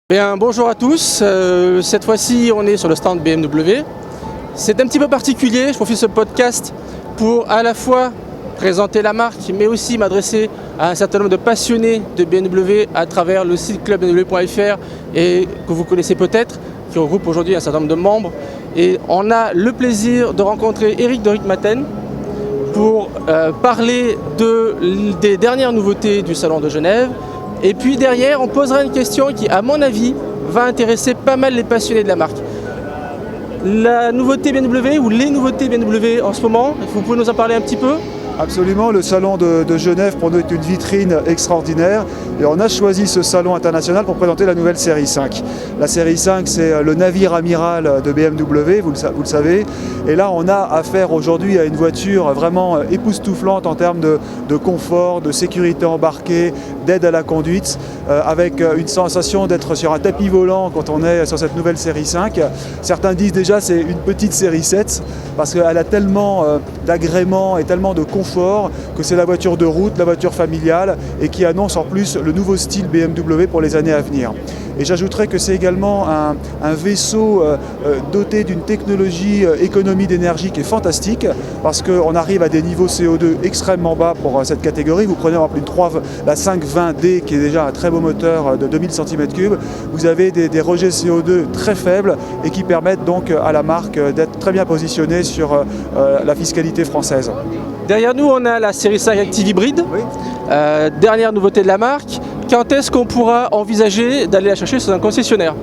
Bien, bonjour à tous, cette fois-ci on est sur le stand BMW. C'est un petit peu particulier, je profite de ce podcast pour à la fois présenter la marque mais aussi m'adresser à un certain nombre de passionnés de BMW à travers le site clubbmw.fr et que vous connaissez peut-être, qui regroupe aujourd'hui un certain nombre de membres. Et on a le plaisir de rencontrer Eric de Rijkmaten pour parler des dernières nouveautés du Salon de Genève. Et puis derrière, on posera une question qui, à mon avis, va intéresser pas mal les passionnés de la marque. La nouveauté BMW ou les nouveautés BMW en ce moment, vous pouvez nous en parler un petit peu ? Absolument, le salon de Genève pour nous est une vitrine extraordinaire et on a choisi ce salon international pour présenter la nouvelle série 5. La série 5, c'est le navire amiral de BMW, vous le savez, et là on a affaire aujourd'hui à une voiture vraiment époustouflante en termes de confort, de sécurité embarquée, d'aide à la conduite, avec une sensation d'être sur un tapis volant quand on est sur cette nouvelle série 5. Certains disent déjà c'est une petite série 7 parce qu'elle a tellement d'agréments et tellement de confort que c'est la voiture de route, la voiture familiale et qui annonce en plus le nouveau style BMW pour les années à venir. Et j'ajouterais que c'est également un vaisseau doté d'une technologie économie d'énergie qui est fantastique parce qu'on arrive à des niveaux CO2 extrêmement bas pour cette catégorie. Vous prenez par exemple la 520D qui est déjà un très beau moteur de 2000 cm3. Vous avez des rejets CO2 très faibles et qui permettent donc à la marque d'être très bien positionnée sur la fiscalité française. Derrière nous, on a la série 5 Active Hybride, Oui. Dernière nouveauté de la marque. Quand est-ce qu'on pourra envisager d'aller la chercher sur un concessionnaire ?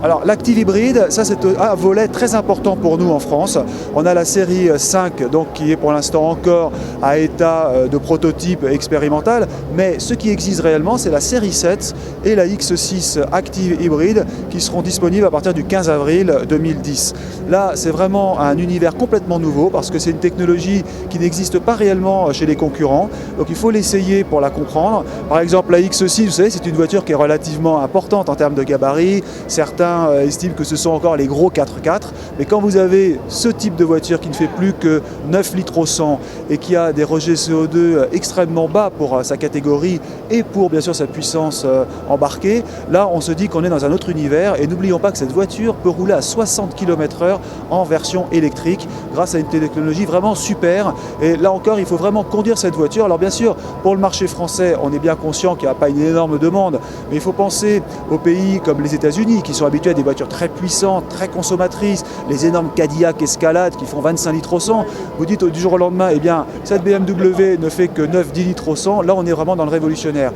Alors l'Active Hybride, ça c'est un volet très important pour nous en France. On a la série 5 donc, qui est pour l'instant encore à état de prototype expérimental, mais ce qui existe réellement c'est la série 7 et la X6 Active Hybride qui seront disponibles à partir du 15 avril 2010. Là c'est vraiment un univers complètement nouveau parce que c'est une technologie qui n'existe pas réellement chez les concurrents, donc il faut l'essayer pour la comprendre. Par exemple la X6, vous savez, c'est une voiture qui est relativement importante en termes de gabarit. Certains estiment que ce sont encore les gros 4x4, mais quand vous avez ce type de voiture qui ne fait plus que 9 litres au 100 et qui a des rejets CO2 extrêmement bas pour sa catégorie et pour bien sûr sa puissance embarquée, là on se dit qu'on est dans un autre univers et n'oublions pas que cette voiture peut rouler à 60 km/h en version électrique grâce à une technologie vraiment super. Et là encore il faut vraiment conduire cette voiture. Alors bien sûr pour le marché français on est bien conscient qu'il n'y a pas une énorme demande, mais il faut penser aux pays comme les États-Unis qui sont habitués à des voitures très puissantes, très consommatrices, les énormes Cadillac Escalade qui font 25 litres au 100. Vous dites du jour au lendemain, eh bien, cette BMW ne fait que 9-10 litres au 100. Là, on est vraiment dans le révolutionnaire.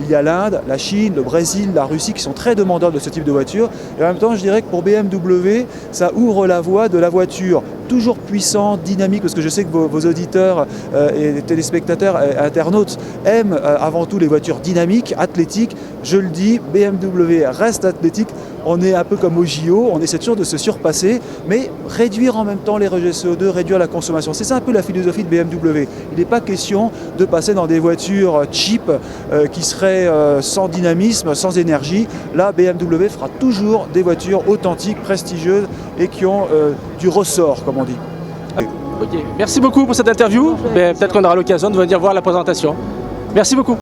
Il y a l'Inde, la Chine, le Brésil, la Russie qui sont très demandeurs de ce type de voiture. Et en même temps, je dirais que pour BMW, ça ouvre la voie de la voiture toujours puissante, dynamique, parce que je sais que vos auditeurs et téléspectateurs et internautes aiment avant tout les voitures dynamiques, athlétiques. Je le dis, BMW reste athlétique. On est un peu comme au JO, on essaie toujours de se surpasser, mais réduire en même temps les rejets CO2, réduire la consommation. C'est ça un peu la philosophie de BMW. Il n'est pas question de passer dans des voitures cheap qui seraient sans dynamisme, sans énergie. Là, BMW fera toujours des voitures authentiques, prestigieuses et qui ont du ressort, comme on dit. Ok. Merci beaucoup pour cette interview. Peut-être qu'on aura l'occasion de venir voir la présentation. Merci beaucoup.